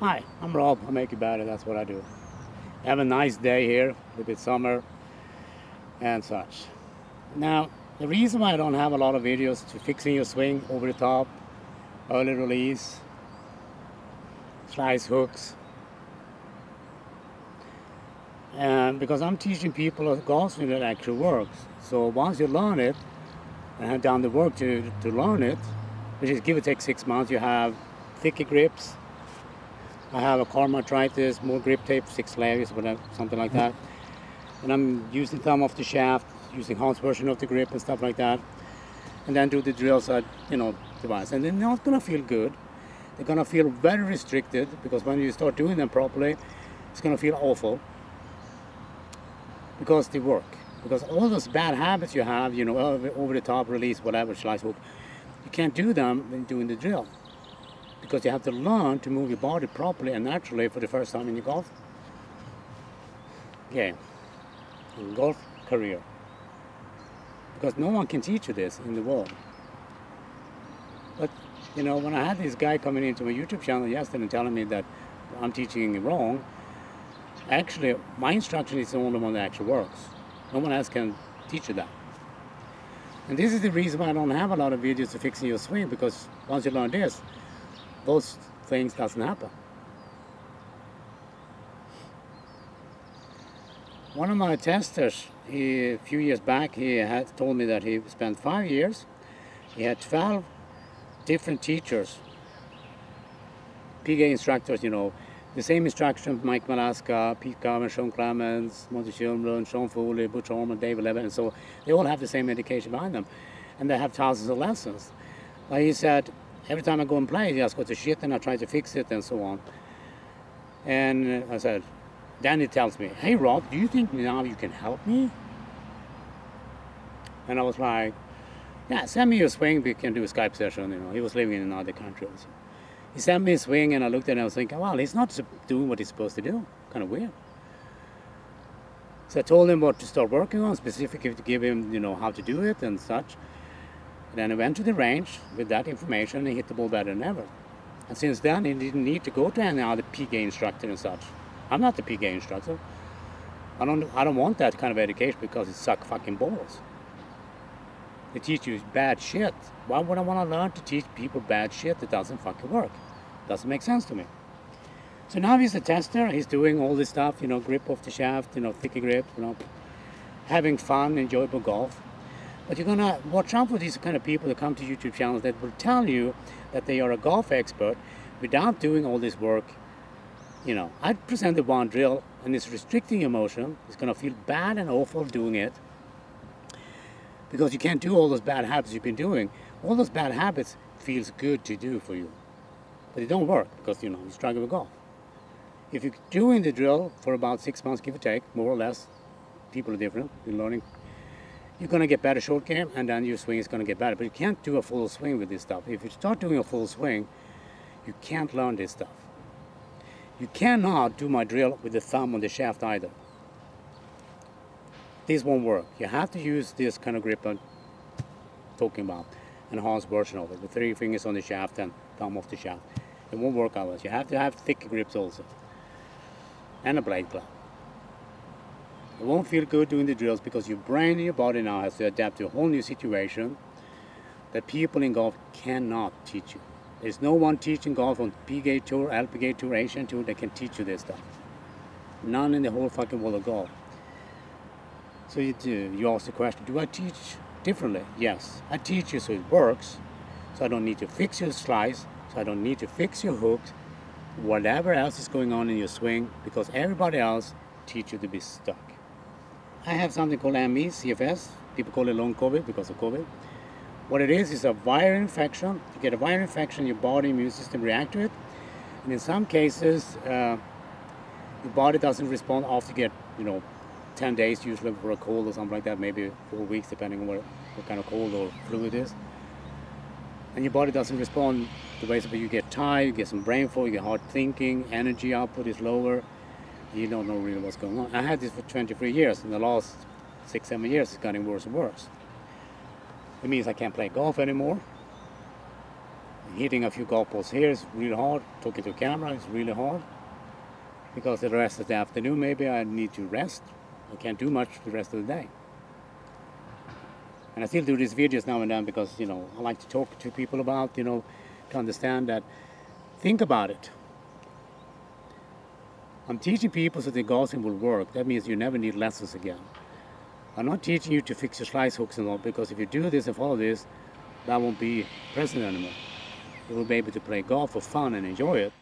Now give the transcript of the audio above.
Hi, I'm Rob. I make you better. That's what I do. Have a nice day here, a little bit summer and such. Now, the reason why I don't have a lot of videos to fixing your swing over the top, early release, slice hooks, and because I'm teaching people a golf swing that actually works. So once you learn it and have done the work to learn it, which is give or take 6 months, you have thicker grips. I have a Karma arthritis, more grip tape, 6 layers, whatever, something like that. And I'm using thumb off the shaft, using Hans version of the grip and stuff like that. And then do the drills at, device. And they're not gonna feel good. They're gonna feel very restricted because when you start doing them properly, it's gonna feel awful. Because they work. Because all those bad habits you have, over the top, release, whatever, slice hook, you can't do them when doing the drill. Because you have to learn to move your body properly and naturally for the first time in your golf game, in golf career. Because no one can teach you this in the world. But, when I had this guy coming into my YouTube channel yesterday and telling me that I'm teaching wrong, actually, my instruction is the only one that actually works. No one else can teach you that. And this is the reason why I don't have a lot of videos to fixing your swing, because once you learn this, those things doesn't happen. One of my testers, a few years back, he had told me that he spent 5 years. He had 12 different teachers, PGA instructors, the same instruction, Mike Malaska, Pete Garvin, Sean Clemens, Monty Schulmlund, Sean Foley, Butch Orman, David Levin, and so they all have the same education behind them. And they have thousands of lessons. But he said, every time I go and play, I just go to shit and I try to fix it and so on. And I said, then he tells me, hey Rob, do you think now you can help me? And I was like, yeah, send me your swing, we can do a Skype session. He was living in another country also. He sent me a swing and I looked at it and I was thinking, well, he's not doing what he's supposed to do. Kind of weird. So I told him what to start working on, specifically to give him, how to do it and such. And then I went to the range with that information and he hit the ball better than ever. And since then, he didn't need to go to any other PGA instructor and such. I'm not the PGA instructor. I don't want that kind of education because it sucks fucking balls. They teach you bad shit. Why would I want to learn to teach people bad shit that doesn't fucking work? Doesn't make sense to me. So now he's a tester. He's doing all this stuff, grip off the shaft, thicker grip, having fun, enjoyable golf. But you're gonna watch out for these kind of people that come to YouTube channels that will tell you that they are a golf expert without doing all this work. I presented one drill and it's restricting your motion. It's gonna feel bad and awful doing it because you can't do all those bad habits you've been doing. All those bad habits feels good to do for you, but they don't work because you struggle with golf. If you're doing the drill for about 6 months, give or take, more or less, people are different in learning. You're going to get better short game, and then your swing is going to get better. But you can't do a full swing with this stuff. If you start doing a full swing, you can't learn this stuff. You cannot do my drill with the thumb on the shaft either. This won't work. You have to use this kind of grip I'm talking about, an enhanced version of it, with 3 fingers on the shaft and thumb off the shaft. It won't work otherwise. You have to have thick grips also, and a blade club. It won't feel good doing the drills because your brain and your body now has to adapt to a whole new situation that people in golf cannot teach you. There's no one teaching golf on PGA Tour, LPGA Tour, Asian Tour that can teach you this stuff. None in the whole fucking world of golf. So you ask the question, do I teach differently? Yes, I teach you so it works, so I don't need to fix your slice, so I don't need to fix your hooks, whatever else is going on in your swing, because everybody else teach you to be stuck. I have something called ME, CFS. People call it long COVID because of COVID. What it is a viral infection. You get a viral infection, your body immune system react to it. And in some cases, your body doesn't respond after you get, 10 days usually for a cold or something like that, maybe 4 weeks depending on what kind of cold or flu it is. And your body doesn't respond the way you get tired, you get some brain fog, you get hard thinking, energy output is lower. You don't know really what's going on. I had this for 23 years. In the last 6-7 years, it's getting worse and worse. It means I can't play golf anymore. Hitting a few golf balls here is really hard. Talking to a camera is really hard. Because the rest of the afternoon, maybe I need to rest. I can't do much the rest of the day. And I still do these videos now and then because, I like to talk to people about, to understand that. Think about it. I'm teaching people so the golfing will work. That means you never need lessons again. I'm not teaching you to fix your slice hooks and all, because if you do this and follow this, that won't be present anymore. You will be able to play golf for fun and enjoy it.